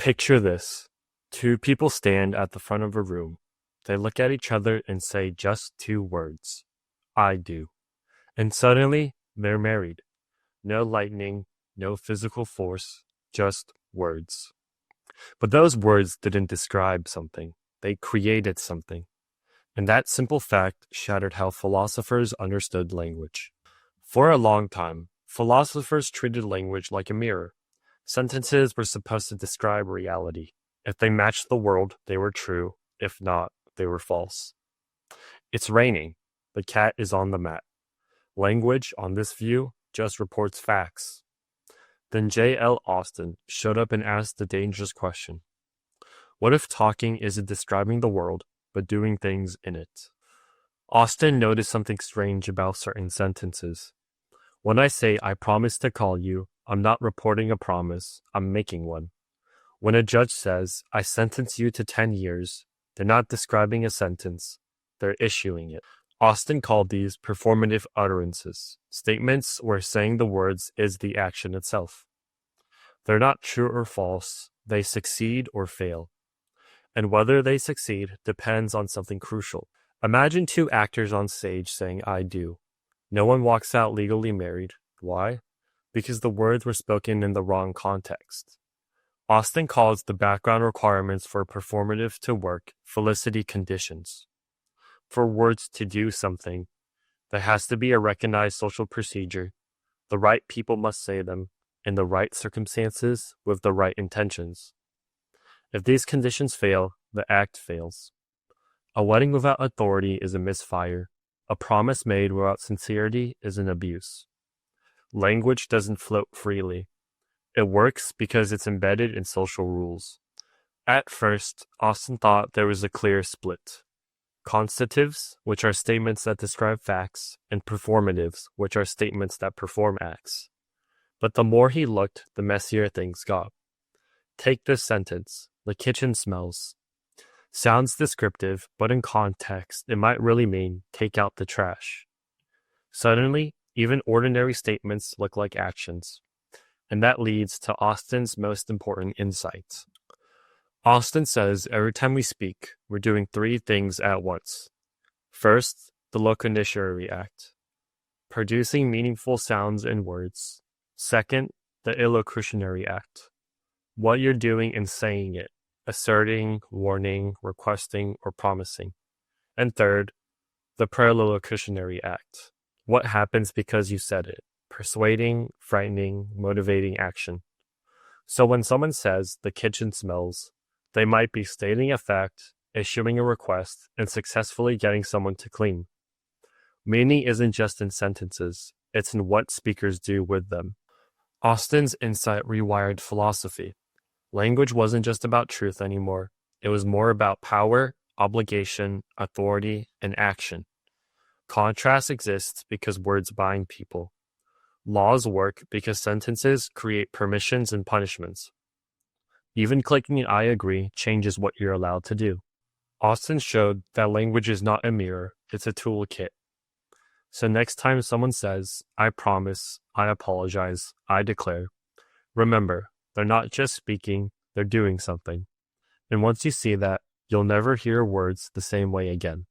Picture this. Two people stand at the front of a room. They look at each other and say just two words. I do. And suddenly, they're married. No lightning, no physical force, just words. But those words didn't describe something. They created something. And that simple fact shattered how philosophers understood language. For a long time, philosophers treated language like a mirror. Sentences were supposed to describe reality. If they matched the world, they were true. If not, they were false. It's raining. The cat is on the mat. Language, on this view, just reports facts. Then J.L. Austin showed up and asked the dangerous question. What if talking isn't describing the world, but doing things in it? Austin noticed something strange about certain sentences. When I say I promise to call you, I'm not reporting a promise, I'm making one. When a judge says, I sentence you to 10 years, they're not describing a sentence, they're issuing it. Austin called these performative utterances, statements where saying the words is the action itself. They're not true or false, they succeed or fail. And whether they succeed depends on something crucial. Imagine two actors on stage saying I do. No one walks out legally married. Why? Because the words were spoken in the wrong context. Austin calls the background requirements for performative to work Felicity conditions. For words to do something, there has to be a recognized social procedure. The right people must say them, in the right circumstances, with the right intentions. If these conditions fail, the act fails. A wedding without authority is a misfire. A promise made without sincerity is an abuse. Language doesn't float freely. It works because it's embedded in social rules. At first, Austin thought there was a clear split. Constatives, which are statements that describe facts, and performatives, which are statements that perform acts. But the more he looked, the messier things got. Take this sentence, the kitchen smells. Sounds descriptive, but in context, it might really mean take out the trash. Suddenly, even ordinary statements look like actions. And that leads to Austin's most important insight. Austin says every time we speak, we're doing three things at once. First, the locutionary act, producing meaningful sounds and words. Second, the illocutionary act, what you're doing in saying it, asserting, warning, requesting, or promising. And third, the prelilocutionary act, what happens because you said it, persuading, frightening, motivating action. So when someone says the kitchen smells, they might be stating a fact, issuing a request, and successfully getting someone to clean. Meaning isn't just in sentences, it's in what speakers do with them. Austin's insight rewired philosophy. Language wasn't just about truth anymore. It was more about power, obligation, authority, and action. Contrast exists because words bind people. Laws work because sentences create permissions and punishments. Even clicking an I agree changes what you're allowed to do. Austin showed that language is not a mirror, it's a toolkit. So next time someone says, I promise, I apologize, I declare, remember, they're not just speaking, they're doing something. And once you see that, you'll never hear words the same way again.